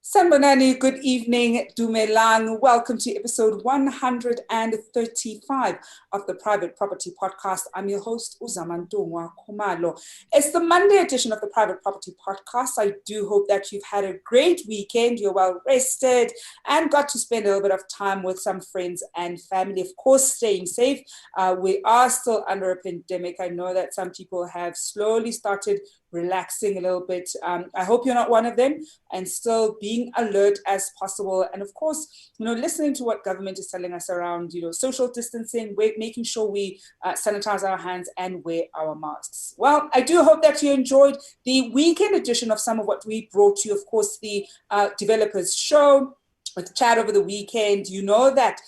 Sanbonani, good evening, Dumelang. Welcome to episode 135 of the Private Property Podcast. I'm your host, Zama. It's the Monday edition of the Private Property Podcast. I do hope that you've had a great weekend, you're well rested, and got to spend a little bit of time with some friends and family. Of course, staying safe. We are still under a pandemic. I know that some people have slowly started relaxing a little bit. I hope you're not one of them, and still being alert as possible. And of course, listening to what government is telling us around, social distancing, making sure we sanitize our hands and wear our masks. Well, I do hope that you enjoyed the weekend edition of some of what we brought you. Of course, the developers show with chat over the weekend. You know that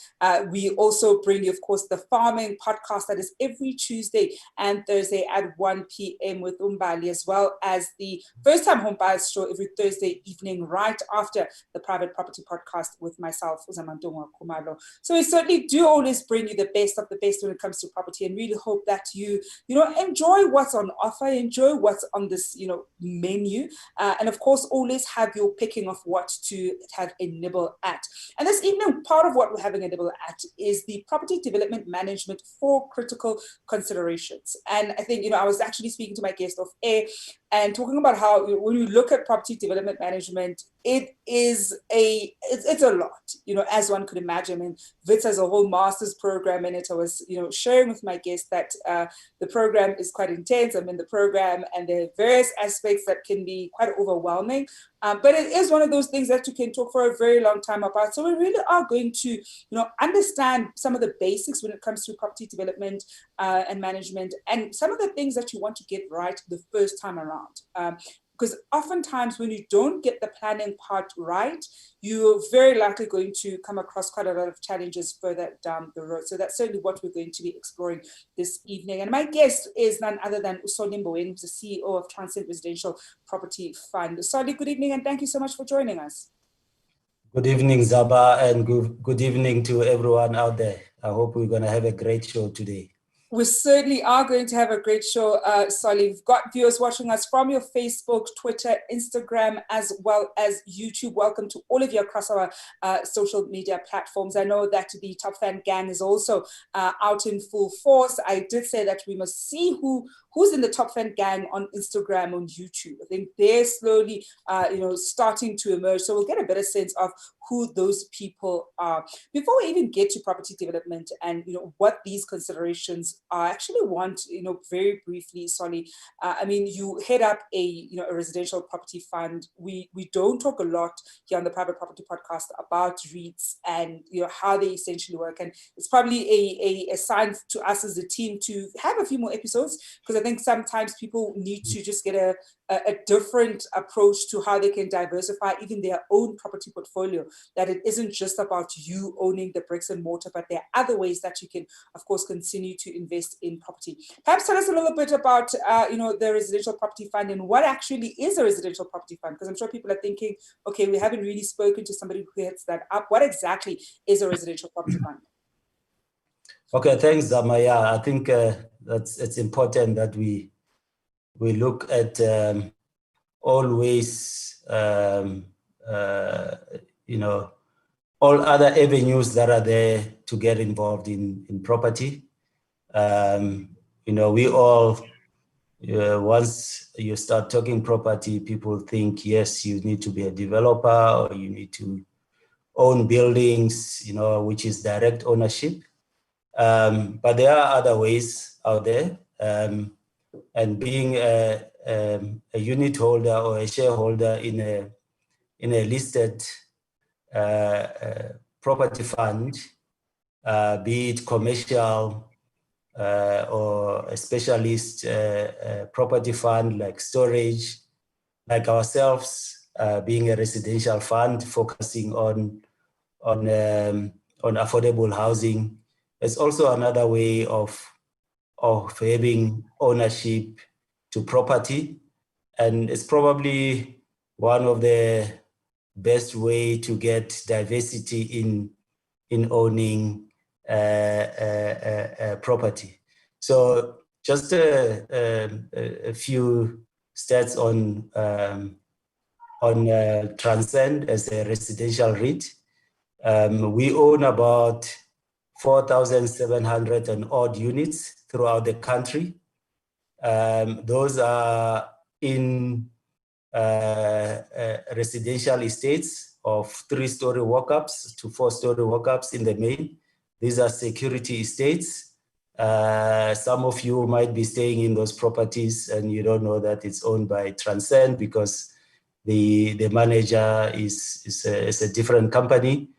we also bring you, of course, the farming podcast that is every Tuesday and Thursday at 1 p.m. with Umbali, as well as the First Time Home Buyers show every Thursday evening right after the Private Property Podcast with myself, Zama. So we certainly do always bring you the best of the best when it comes to property, and really hope that you enjoy what's on offer, enjoy what's on this menu, and of course always have your picking of what to have a nibble at. And this evening, part of what we're having a nibble at is the property development management for critical considerations. And I think, I was actually speaking to my guest of air and talking about how when you look at property development management, it's a lot, as one could imagine. And Wits has a whole master's program in it. I was, sharing with my guest that the program is quite intense. I'm in the program, and there are various aspects that can be quite overwhelming. But it is one of those things that you can talk for a very long time about. So we really are going to, understand some of the basics when it comes to property development and management, and some of the things that you want to get right the first time around. Because oftentimes when you don't get the planning part right, you're very likely going to come across quite a lot of challenges further down the road. So that's certainly what we're going to be exploring this evening. And my guest is none other than Mboweni, who's the CEO of Transcend Residential Property Fund. Usoli, good evening, and thank you so much for joining us. Good evening, Zaba, and good evening to everyone out there. I hope we're going to have a great show today. We certainly are going to have a great show, Solly. We've got viewers watching us from your Facebook, Twitter, Instagram, as well as YouTube. Welcome to all of you across our social media platforms. I know that the Top Fan Gang is also out in full force. I did say that we must see who's in the Top Fan Gang on Instagram, on YouTube. I think they're slowly, starting to emerge. So we'll get a better sense of who those people are. Before we even get to property development and, what these considerations are, I actually want, very briefly, Solly, you head up a residential property fund. We don't talk a lot here on the Private Property Podcast about REITs and, how they essentially work. And it's probably a sign to us as a team to have a few more episodes, because I think sometimes people need to just get a different approach to how they can diversify even their own property portfolio, that it isn't just about you owning the bricks and mortar, but there are other ways that you can, of course, continue to invest in property. Perhaps tell us a little bit about, the residential property fund and what actually is a residential property fund, because I'm sure people are thinking, okay, we haven't really spoken to somebody who heads that up. What exactly is a residential property fund? Okay, thanks, Zama. Yeah, I think it's important that we look at always, all other avenues that are there to get involved in property. We all, once you start talking property, people think, yes, you need to be a developer or you need to own buildings, which is direct ownership. But there are other ways out there. And being a unit holder or a shareholder in a listed property fund, be it commercial or a specialist property fund like storage, like ourselves, being a residential fund focusing on affordable housing. It's also another way of having ownership to property, and it's probably one of the best way to get diversity in owning property. So just a few stats on Transcend as a residential REIT. We own about 4,700 and odd units throughout the country. Those are in residential estates of 3-story walk-ups to 4-story walk-ups in the main. These are security estates. Some of you might be staying in those properties and you don't know that it's owned by Transcend because the manager is a different company.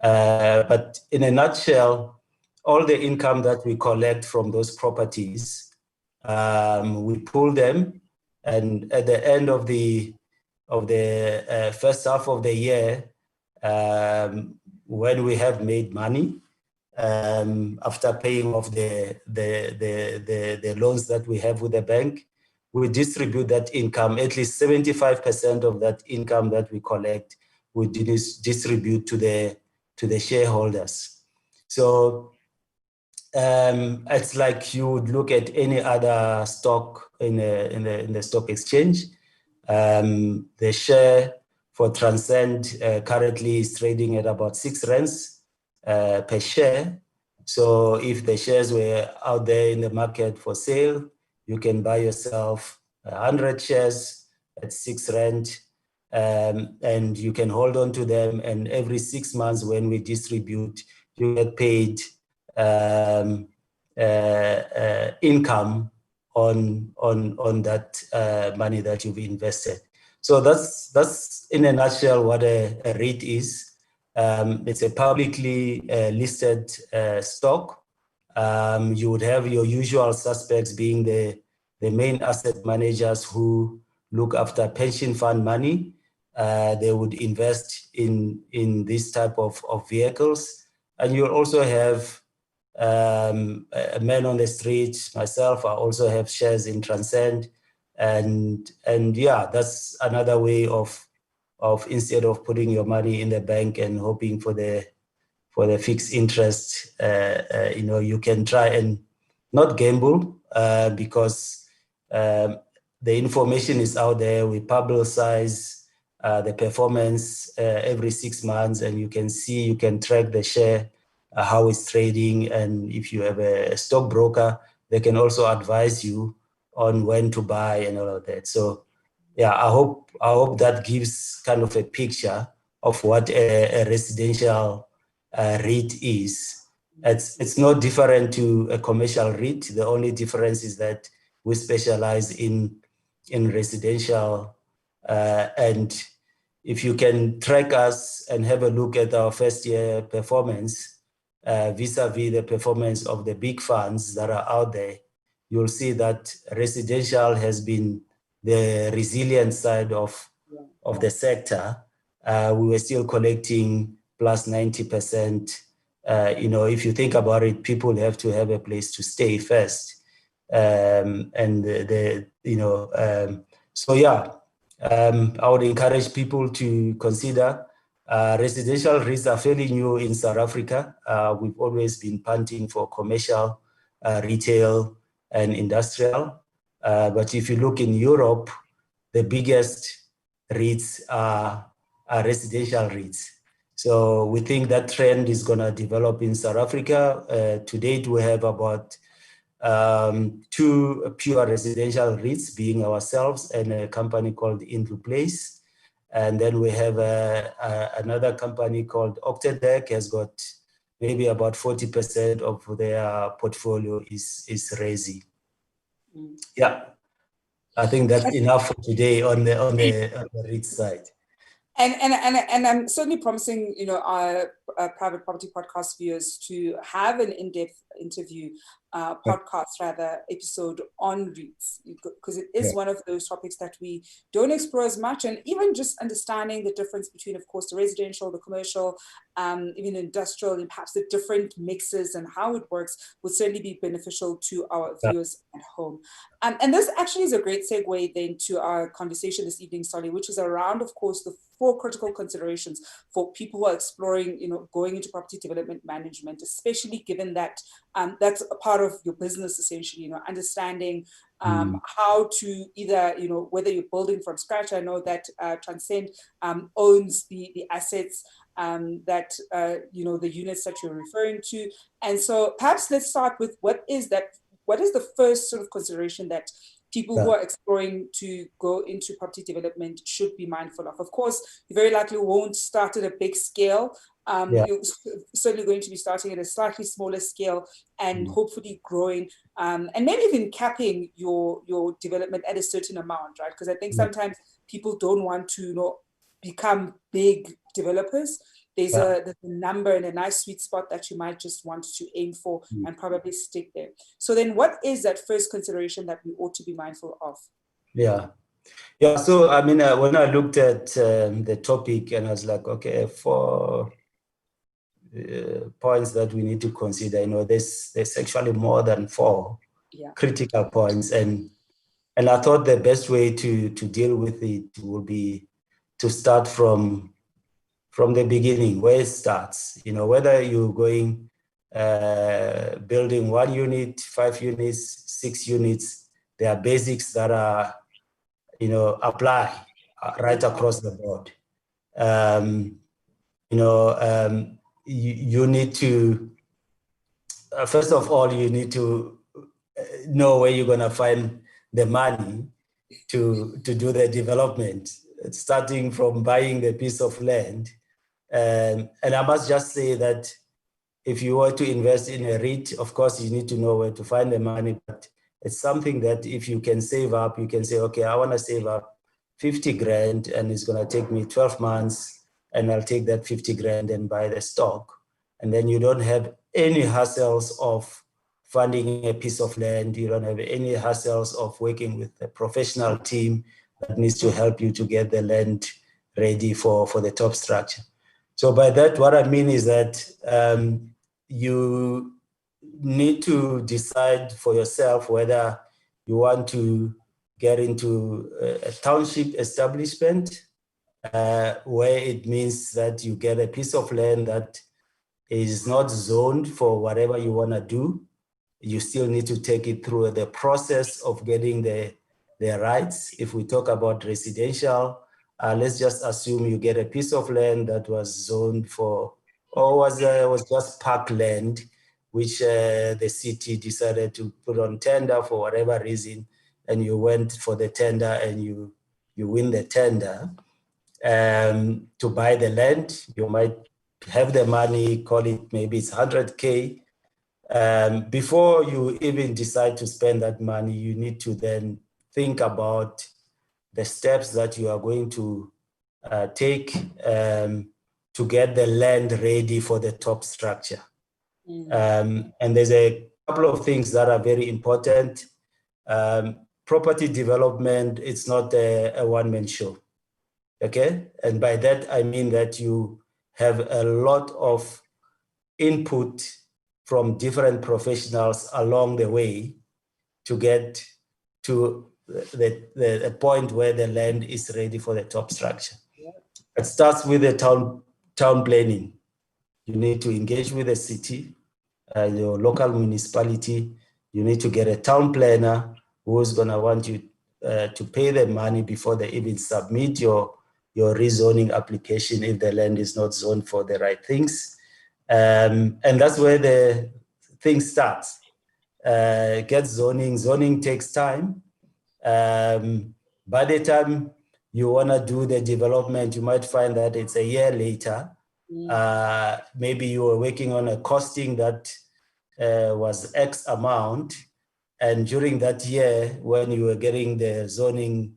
But in a nutshell, all the income that we collect from those properties, we pool them, and at the end of the first half of the year, when we have made money, after paying off the loans that we have with the bank, we distribute that income. At least 75% of that income that we collect, we distribute to the shareholders. So it's like you would look at any other stock in the stock exchange. The share for Transcend currently is trading at about 6 rands per share. So if the shares were out there in the market for sale, you can buy yourself 100 shares at 6 rand, and you can hold on to them. And every 6 months when we distribute, you get paid income on that money that you've invested. So that's in a nutshell what a REIT is. It's a publicly listed stock. You would have your usual suspects being the main asset managers who look after pension fund money. They would invest in this type of vehicles. And you'll also have a man on the street, myself. I also have shares in Transcend. And yeah, that's another way of instead of putting your money in the bank and hoping for the fixed interest, you can try and not gamble because the information is out there. We publicize the performance every 6 months, and you can see, you can track the share, how it's trading. And if you have a stockbroker, they can also advise you on when to buy and all of that. So yeah, I hope that gives kind of a picture of what a residential REIT is. It's not different to a commercial REIT. The only difference is that we specialize in residential, and if you can track us and have a look at our first year performance vis-a-vis the performance of the big funds that are out there, you'll see that residential has been the resilient side of the sector. We were still collecting plus 90%. If you think about it, people have to have a place to stay first. So yeah, I would encourage people to consider residential REITs are fairly new in South Africa. We've always been punting for commercial, retail, and industrial. But if you look in Europe, the biggest REITs are residential REITs. So we think that trend is going to develop in South Africa. To date, we have about 2 pure residential REITs, being ourselves and a company called Indlu Place. And then we have another company called Octodec, has got maybe about 40% of their portfolio is resi. Yeah, I think that's enough for today on the REIT side. And I'm certainly promising, our private property podcast viewers to have an in-depth interview episode on REITs, because it is one of those topics that we don't explore as much. And even just understanding the difference between, of course, the residential, the commercial, even industrial, and perhaps the different mixes and how it works would certainly be beneficial to our viewers at home. And this actually is a great segue then to our conversation this evening, Solly, which is around, of course, the 4 critical considerations for people who are exploring, going into property development management, especially given that that's a part of your business, essentially, understanding how to either, whether you're building from scratch. I know that Transcend owns the assets that, the units that you're referring to. And so perhaps let's start with what is the first sort of consideration that people who are exploring to go into property development should be mindful of? Of course, you very likely won't start at a big scale. You're certainly going to be starting at a slightly smaller scale and hopefully growing, and maybe even capping your development at a certain amount, right? Because I think sometimes people don't want to become big developers. There's a number and a nice sweet spot that you might just want to aim for and probably stick there. So then what is that first consideration that we ought to be mindful of? So I mean, when I looked at the topic, and I was like, okay, for points that we need to consider, there's actually more than 4 critical points, and I thought the best way to deal with it will be to start from the beginning, where it starts. Whether you're going building 1 unit, 5 units, 6 units, there are basics that are apply right across the board. You need to, first of all, you need to know where you're going to find the money to do the development, starting from buying the piece of land. And I must just say that if you were to invest in a REIT, of course, you need to know where to find the money, but it's something that if you can save up, you can say, okay, I want to save up 50 grand and it's going to take me 12 months and I'll take that 50 grand and buy the stock. And then you don't have any hassles of funding a piece of land. You don't have any hassles of working with a professional team that needs to help you to get the land ready for the top structure. So by that, what I mean is that you need to decide for yourself whether you want to get into a township establishment, where it means that you get a piece of land that is not zoned for whatever you want to do. You still need to take it through the process of getting the rights. If we talk about residential, let's just assume you get a piece of land that was zoned for, or was just park land, which the city decided to put on tender for whatever reason, and you went for the tender and you win the tender. To buy the land, you might have the money, call it maybe it's 100K. Before you even decide to spend that money, you need to then think about the steps that you are going to take to get the land ready for the top structure. And there's a couple of things that are very important. Property development, it's not a one-man show, okay? And by that, I mean that you have a lot of input from different professionals along the way to get to the point where the land is ready for the top structure. It starts with the town planning. You need to engage with the city, your local municipality. You need to get a town planner who's going to want you to pay the money before they even submit your rezoning application if the land is not zoned for the right things. And that's where the thing starts. Get zoning. Zoning takes time. By the time you want to do the development, you might find that it's a year later. Maybe you were working on a costing that was X amount. And during that year, when you were getting the zoning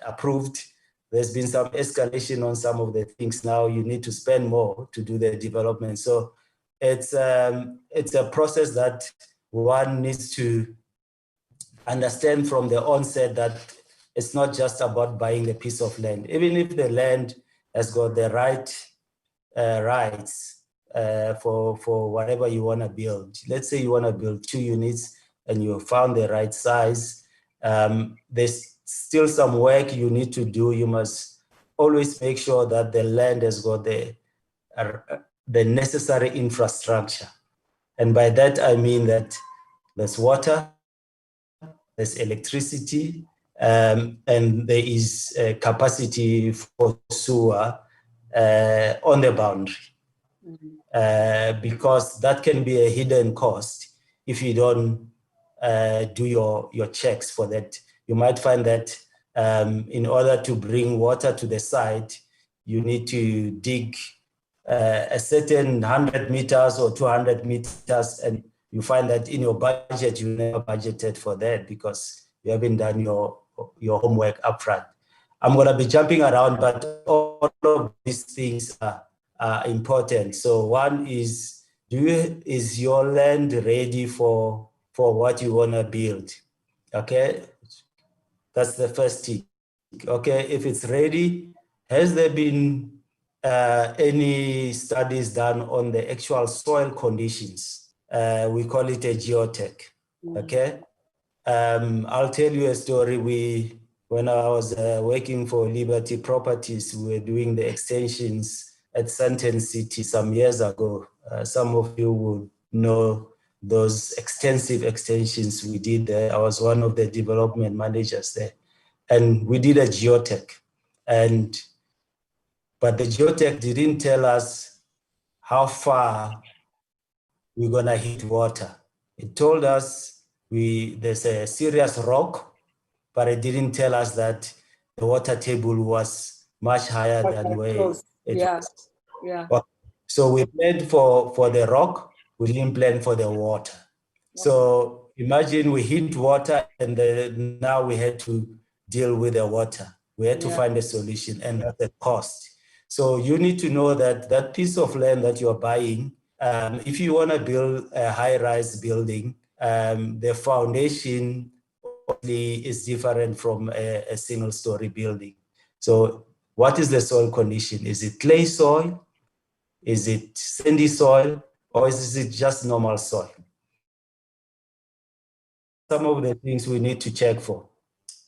approved, there's been some escalation on some of the things. Now you need to spend more to do the development. So it's a process that one needs to understand from the onset, that it's not just about buying a piece of land. Even if the land has got the right rights for whatever you want to build. Let's say you want to build 2 units and you found the right size. There's still some work you need to do. You must always make sure that the land has got the necessary infrastructure. And by that, I mean that there's water, there's electricity, and there is capacity for sewer on the boundary. Because that can be a hidden cost if you don't do your checks for that. You might find that in order to bring water to the site, you need to dig a certain 100 meters or 200 meters, and you find that in your budget, you never budgeted for that because you haven't done your homework upfront. I'm going to be jumping around, but all of these things are important. So one is, is your land ready for what you want to build? Okay, that's the first thing. Okay, if it's ready, has there been any studies done on the actual soil conditions? We call it a geotech. Okay, I'll tell you a story. When I was working for Liberty Properties, we were doing the extensions at Sandton City some years ago. Some of you would know those extensive extensions we did there. I was one of the development managers there. And we did a geotech. But the geotech didn't tell us how far we're gonna hit water. It told us there's a serious rock, but it didn't tell us that the water table was much higher than where it was. Yeah. So we planned for the rock, we didn't plan for the water. So imagine we hit water and now we had to deal with the water. We had to find a solution, and that's the cost. So you need to know that piece of land that you're buying, if you want to build a high-rise building, the foundation is different from a single-story building. So what is the soil condition? Is it clay soil? Is it sandy soil? Or is it just normal soil? Some of the things we need to check for.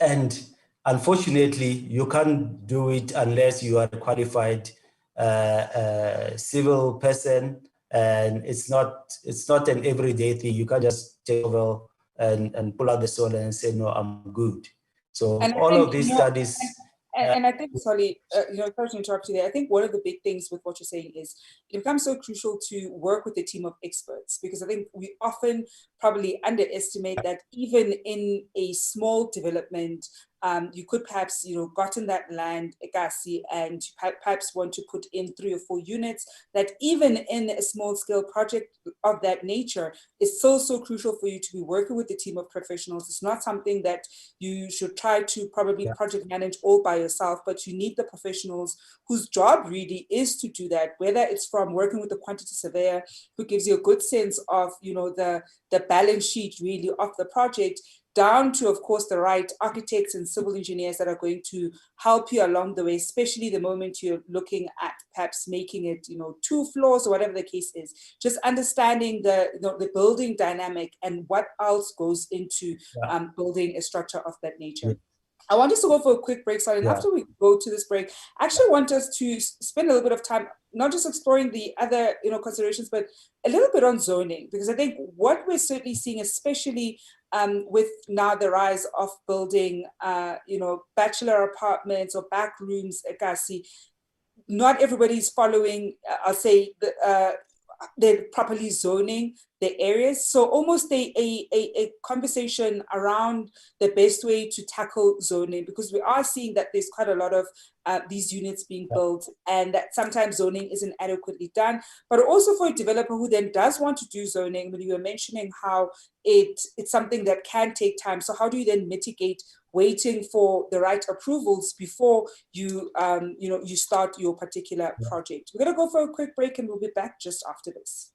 And unfortunately, you can't do it unless you are a qualified civil person, and it's not an everyday thing. You can't just take over and pull out the soil and say, no, I'm good. So all of these studies... And I think, sorry to interrupt you there. I think one of the big things with what you're saying is it becomes so crucial to work with a team of experts, because I think we often probably underestimate that even in a small development, you could perhaps, gotten that land, Ekasi, and perhaps want to put in 3 or 4 units, that even in a small scale project of that nature, is so crucial for you to be working with a team of professionals. It's not something that you should try to probably project manage all by yourself, but you need the professionals whose job really is to do that, whether it's from working with a quantity surveyor who gives you a good sense of, the balance sheet really of the project, down to, of course, the right architects and civil engineers that are going to help you along the way, especially the moment you're looking at perhaps making it, 2 floors or whatever the case is. Just understanding the building dynamic and what else goes into building a structure of that nature. I want us to go for a quick break, and after we go to this break, I actually want us to spend a little bit of time not just exploring the other considerations, but a little bit on zoning, because I think what we're certainly seeing, especially with now the rise of building, bachelor apartments or back rooms, Ekasi, not everybody's following, I'll say, they're properly zoning the areas. So almost a conversation around the best way to tackle zoning, because we are seeing that there's quite a lot of these units being built, and that sometimes zoning isn't adequately done. But also for a developer who then does want to do zoning, when you were mentioning how it's something that can take time. So how do you then mitigate waiting for the right approvals before you you start your particular project? We're going to go for a quick break and we'll be back just after this.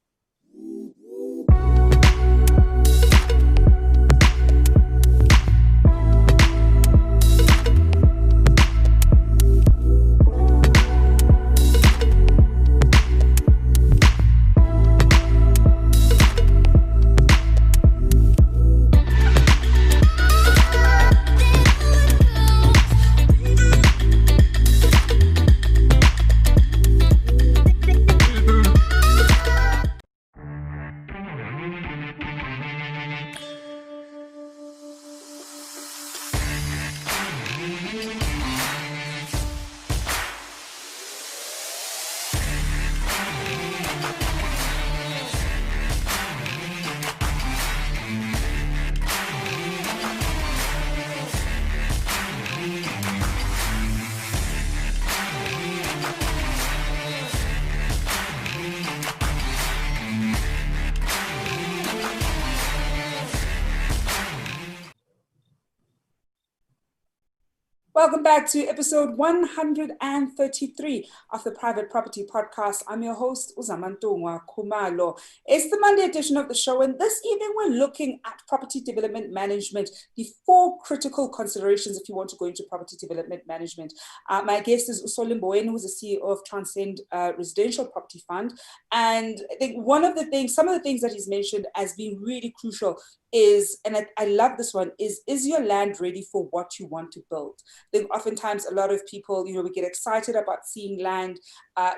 Welcome back to episode 133 of the Private Property Podcast. I'm your host, Zama Khumalo. It's the Monday edition of the show, and this evening we're looking at property development management, the 4 critical considerations if you want to go into property development management. My guest is Mboweni, who's the CEO of Transcend Residential Property Fund. And I think some of the things that he's mentioned as being really crucial is, and I love this one, is your land ready for what you want to build? I think oftentimes a lot of people, we get excited about seeing land.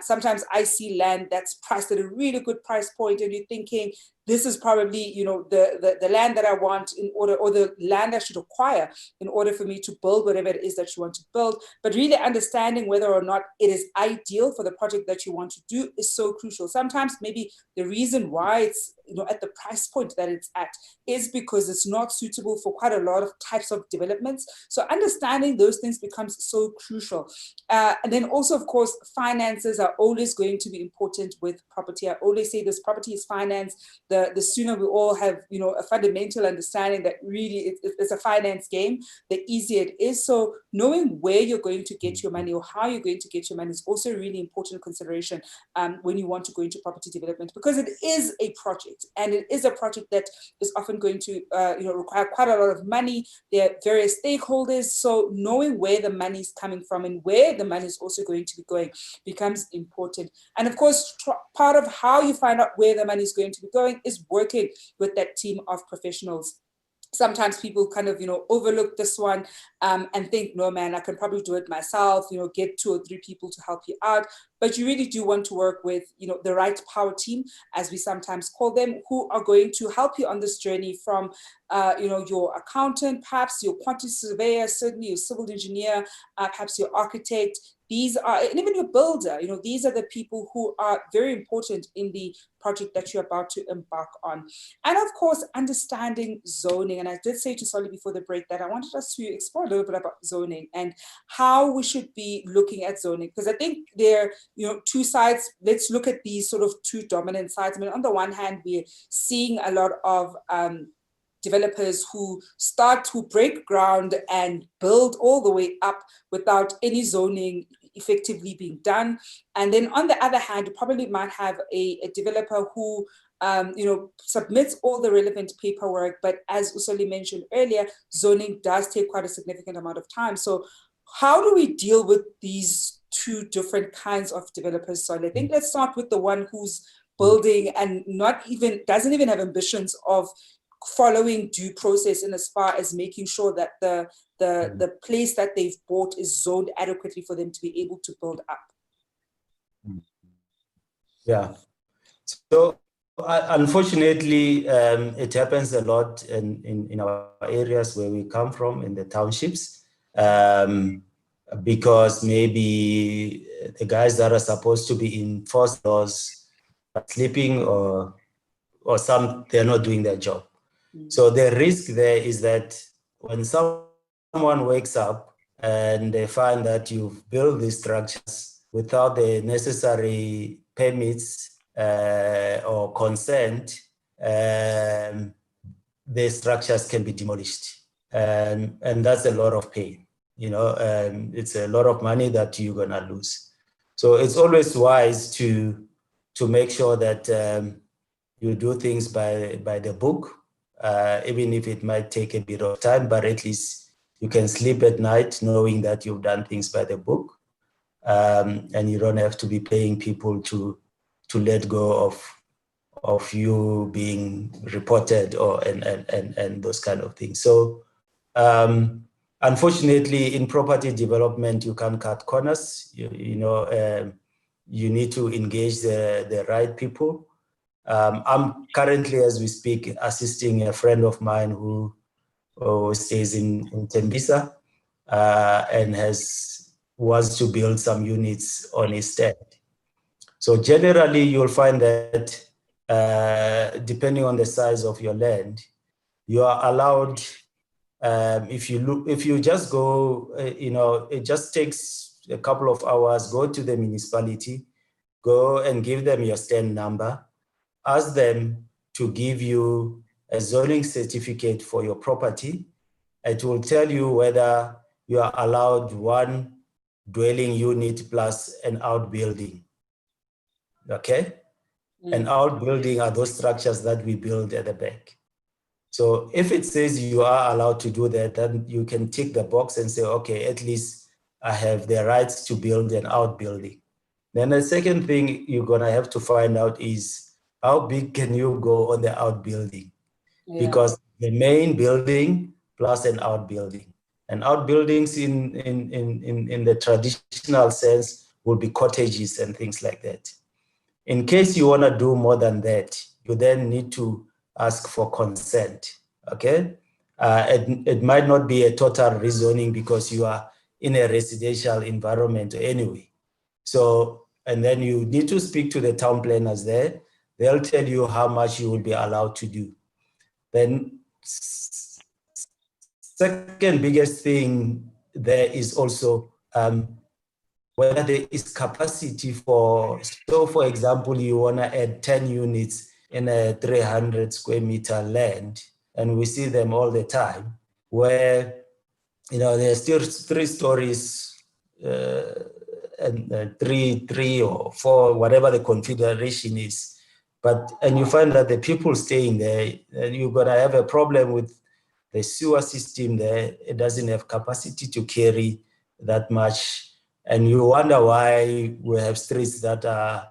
Sometimes I see land that's priced at a really good price point, and you're thinking, this is probably, the land that I want in order, or the land I should acquire in order for me to build whatever it is that you want to build. But really understanding whether or not it is ideal for the project that you want to do is so crucial. Sometimes maybe the reason why it's, at the price point that it's at is because it's not suitable for quite a lot of types of developments. So understanding those things becomes so crucial. And then also, of course, finances are always going to be important with property. I always say this: property is finance. The sooner we all have, a fundamental understanding that really it's a finance game, the easier it is. So knowing where you're going to get your money or how you're going to get your money is also a really important consideration when you want to go into property development, because it is a project. And it is a project that is often going to require quite a lot of money. There are various stakeholders. So knowing where the money is coming from and where the money is also going to be going becomes important. And of course, part of how you find out where the money is going to be going is working with that team of professionals. Sometimes people kind of, overlook this one and think, no, man, I can probably do it myself, get 2 or 3 people to help you out. But you really do want to work with, the right power team, as we sometimes call them, who are going to help you on this journey from, your accountant, perhaps your quantity surveyor, certainly your civil engineer, perhaps your architect. These are, and even your builder, these are the people who are very important in the project that you're about to embark on. And of course, understanding zoning. And I did say to Solly before the break that I wanted us to explore a little bit about zoning and how we should be looking at zoning, because I think there are, 2 sides. Let's look at these sort of 2 dominant sides. I mean, on the one hand, we're seeing a lot of developers who break ground and build all the way up without any zoning effectively being done. And then on the other hand, you probably might have a developer who submits all the relevant paperwork, but as Usoli mentioned earlier, zoning does take quite a significant amount of time. So how do we deal with these 2 different kinds of developers? So I think let's start with the one who's building and doesn't even have ambitions of following due process in as far as making sure that the place that they've bought is zoned adequately for them to be able to build up. Yeah. So unfortunately, it happens a lot in our areas where we come from, in the townships, because maybe the guys that are supposed to be enforced laws are sleeping, or they're not doing their job. So the risk there is that when someone wakes up and they find that you've built these structures without the necessary permits or consent, the structures can be demolished. And that's a lot of pain. It's a lot of money that you're going to lose. So it's always wise to make sure that you do things by the book. Even if it might take a bit of time, but at least you can sleep at night knowing that you've done things by the book, and you don't have to be paying people to let go of you being reported and those kind of things. So unfortunately, in property development, you can't cut corners. You need to engage the right people. I'm currently, as we speak, assisting a friend of mine who stays in Tembisa and wants to build some units on his stand. So generally, you'll find that depending on the size of your land, you are allowed. If you just go, it just takes a couple of hours. Go to the municipality, go and give them your stand number. Ask them to give you a zoning certificate for your property. It will tell you whether you are allowed one dwelling unit plus an outbuilding. Okay? An outbuilding are those structures that we build at the back. So if it says you are allowed to do that, then you can tick the box and say, okay, at least I have the rights to build an outbuilding. Then the second thing you're gonna have to find out is how big can you go on the outbuilding? Yeah. Because the main building plus an outbuilding. And outbuildings in the traditional sense will be cottages and things like that. In case you wanna do more than that, you then need to ask for consent, okay? It might not be a total rezoning because you are in a residential environment anyway. So, and then you need to speak to the town planners there. They'll tell you how much you will be allowed to do. Then, second biggest thing there is also whether there is capacity for, so for example, you want to add 10 units in a 300 square meter land, and we see them all the time, where, you know, there's still 3 stories and 3 or 4, whatever the configuration is. But, and you find that the people staying there, you're gonna have a problem with the sewer system there. It doesn't have capacity to carry that much. And you wonder why we have streets that are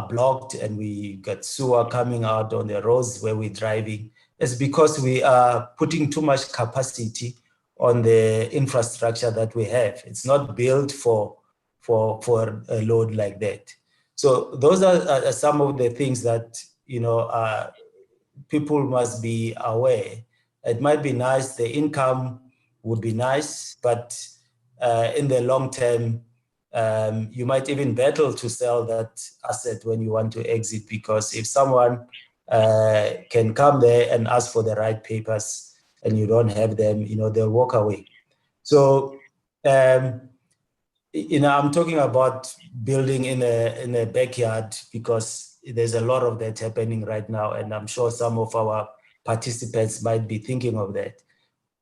blocked and we got sewer coming out on the roads where we're driving. It's because we are putting too much capacity on the infrastructure that we have. It's not built for a load like that. So those are some of the things that, you know, people must be aware. It might be nice, the income would be nice, but in the long term, you might even battle to sell that asset when you want to exit, because if someone can come there and ask for the right papers and you don't have them, you know, they'll walk away. So, you know, I'm talking about building in a backyard because there's a lot of that happening right now, and I'm sure some of our participants might be thinking of that.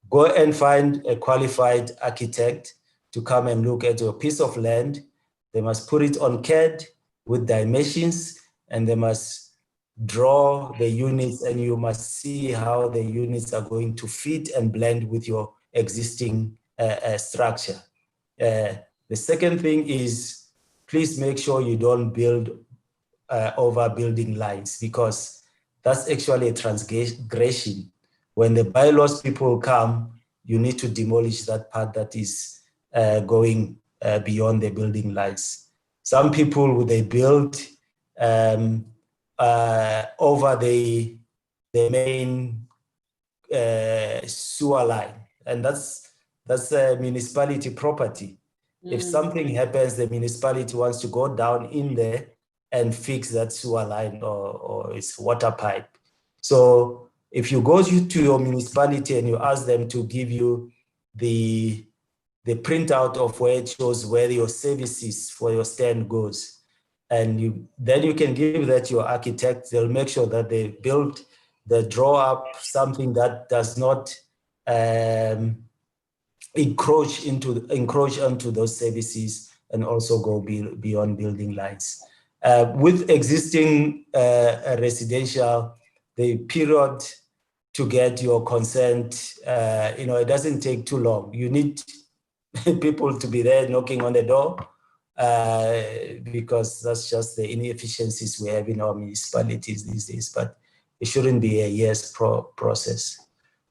Go and find a qualified architect to come and look at your piece of land. They must put it on CAD with dimensions, and they must draw the units, and you must see how the units are going to fit and blend with your existing structure. The second thing is, please make sure you don't build over building lines, because that's actually a transgression. When the bylaws people come, you need to demolish that part that is going beyond the building lines. Some people, they build over the main sewer line, and that's a municipality property. If something happens, the municipality wants to go down in there and fix that sewer line or its water pipe. So if you go to your municipality and you ask them to give you the printout of where it shows where your services for your stand goes, and then you can give that to your architect. They'll make sure that they build the draw up something that does not encroach onto those services and also go beyond building lines. With existing residential, the period to get your consent, you know, it doesn't take too long. You need people to be there knocking on the door, because that's just the inefficiencies we have in our municipalities these days. But it shouldn't be a year's process.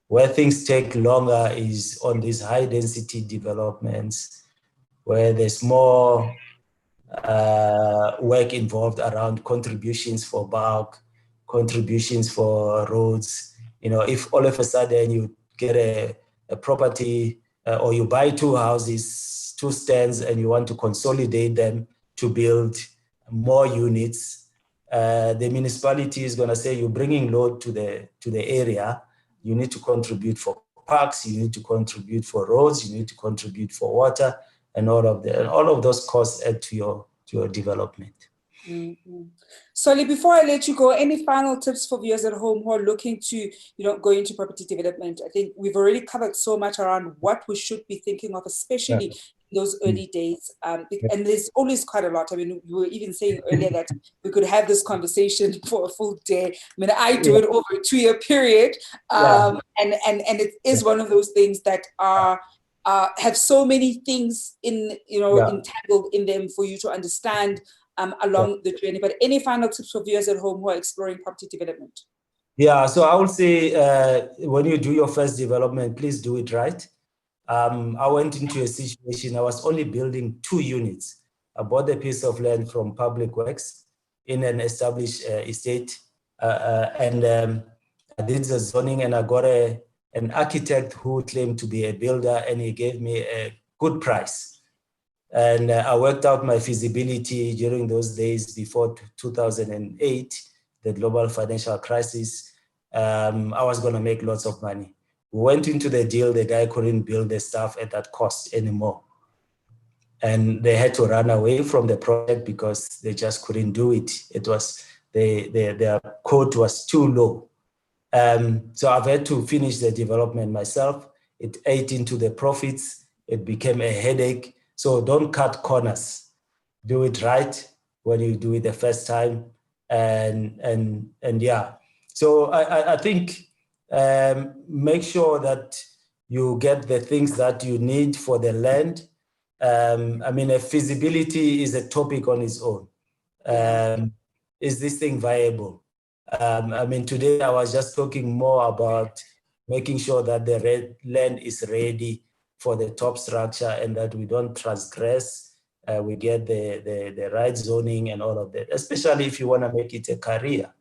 Where things take longer is on these high density developments, where there's more work involved around contributions for bulk, contributions for roads. You know, if all of a sudden you get a property or you buy 2 houses, 2 stands, and you want to consolidate them to build more units, the municipality is going to say, you're bringing load to the area. You need to contribute for parks, you need to contribute for roads, you need to contribute for water, and all of those costs add to your development. Mm-hmm. Solly, before I let you go, any final tips for viewers at home who are looking to, go into property development? I think we've already covered so much around what we should be thinking of, especially in those early days. And there's always quite a lot. I mean, you were even saying earlier that we could have this conversation for a full day. I mean, I do it over a 2-year period. And it is one of those things that are have so many things entangled in them for you to understand along the journey. But any final tips for viewers at home who are exploring property development? Yeah, so I would say when you do your first development, please do it right. I went into a situation, I was only building 2 units. I bought a piece of land from Public Works in an established estate, and I did the zoning, and I got an architect who claimed to be a builder, and he gave me a good price. And I worked out my feasibility during those days before 2008, the global financial crisis. I was going to make lots of money. We went into the deal, the guy couldn't build the stuff at that cost anymore. And they had to run away from the project because they just couldn't do it. It was, their quote was too low. So I've had to finish the development myself. It ate into the profits. It became a headache. So don't cut corners. Do it right when you do it the first time. And yeah. So I think make sure that you get the things that you need for the land. I mean, a feasibility is a topic on its own. Is this thing viable? I mean, today I was just talking more about making sure that the land is ready for the top structure and that we don't transgress. We get the right zoning and all of that, especially if you want to make it a career,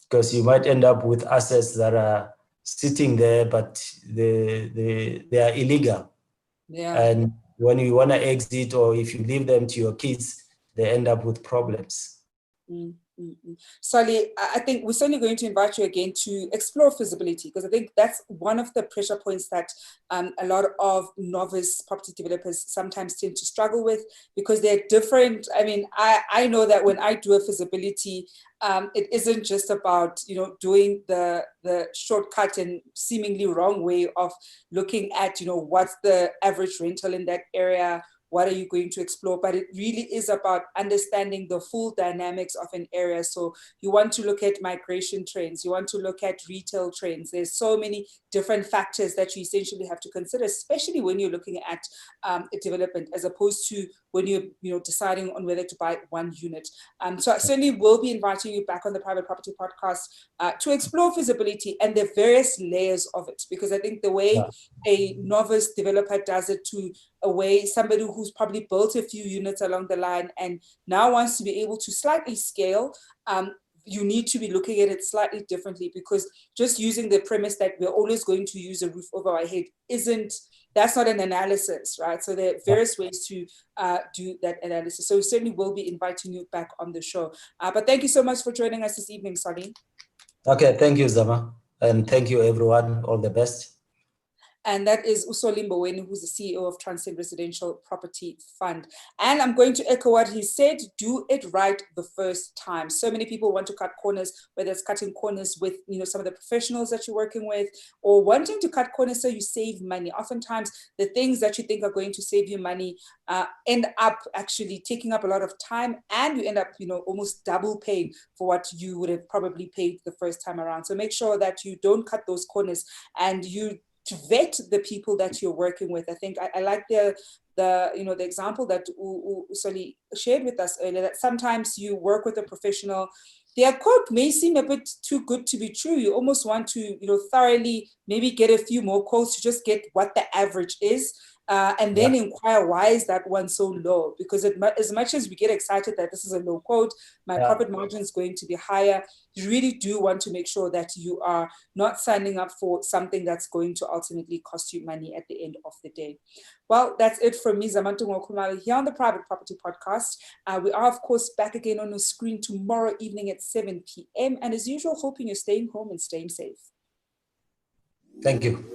because you might end up with assets that are sitting there, but they are illegal. Yeah. And when you want to exit, or if you leave them to your kids, they end up with problems. Solly, I think we're certainly going to invite you again to explore feasibility, because I think that's one of the pressure points that a lot of novice property developers sometimes tend to struggle with, because they're different. I mean, I know that when I do a feasibility, it isn't just about doing the shortcut and seemingly wrong way of looking at what's the average rental in that area. What are you going to explore? But it really is about understanding the full dynamics of an area. So you want to look at migration trends. You want to look at retail trends. There's so many different factors that you essentially have to consider, especially when you're looking at a development, as opposed to when you're deciding on whether to buy one unit. So I certainly will be inviting you back on the Private Property Podcast to explore feasibility and the various layers of it, because I think the way a novice developer does it to a way somebody who's probably built a few units along the line and now wants to be able to slightly scale, you need to be looking at it slightly differently, because just using the premise that we're always going to use a roof over our head that's not an analysis, right? So there are various ways to do that analysis. So we certainly will be inviting you back on the show. But thank you so much for joining us this evening, Solly. Okay, thank you, Zama. And thank you, everyone. All the best. And that is Mboweni, who's the CEO of Transcend Residential Property Fund. And I'm going to echo what he said: do it right the first time. So many people want to cut corners, whether it's cutting corners with some of the professionals that you're working with, or wanting to cut corners so you save money. Oftentimes, the things that you think are going to save you money end up actually taking up a lot of time, and you end up almost double paying for what you would have probably paid the first time around. So make sure that you don't cut those corners, and you to vet the people that you're working with. I think I like the example that Solly shared with us earlier, that sometimes you work with a professional, their quote may seem a bit too good to be true. You almost want to thoroughly maybe get a few more quotes to just get what the average is. And then inquire, why is that one so low? Because as much as we get excited that this is a low quote, my profit margin is going to be higher, you really do want to make sure that you are not signing up for something that's going to ultimately cost you money at the end of the day. Well, that's it from me, Zama here on the Private Property Podcast. We are, of course, back again on the screen tomorrow evening at 7 p.m. And as usual, hoping you're staying home and staying safe. Thank you.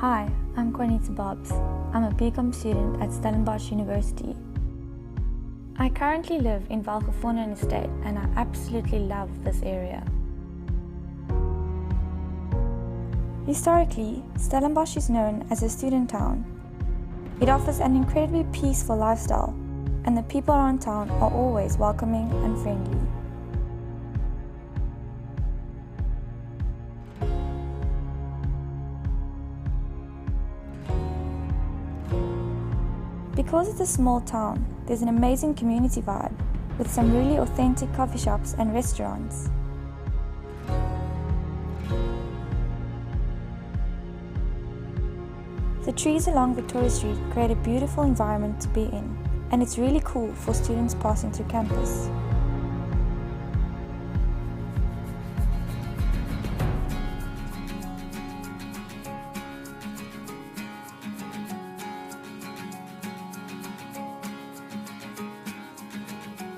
Hi, I'm Cornita Bobs. I'm a BCom student at Stellenbosch University. I currently live in Valkefonen Estate and I absolutely love this area. Historically, Stellenbosch is known as a student town. It offers an incredibly peaceful lifestyle, and the people around town are always welcoming and friendly. Because it's a small town, there's an amazing community vibe with some really authentic coffee shops and restaurants. The trees along Victoria Street create a beautiful environment to be in, and it's really cool for students passing through campus.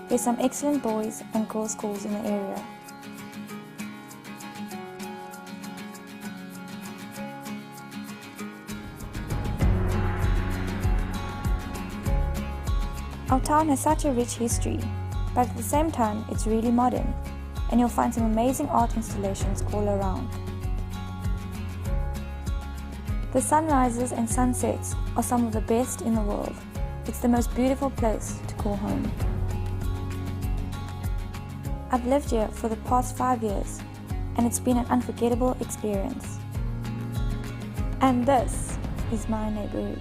There's some excellent boys and girls schools in the area. Our town has such a rich history, but at the same time it's really modern, and you'll find some amazing art installations all around. The sunrises and sunsets are some of the best in the world. It's the most beautiful place to call home. I've lived here for the past 5 years, and it's been an unforgettable experience. And this is my neighborhood.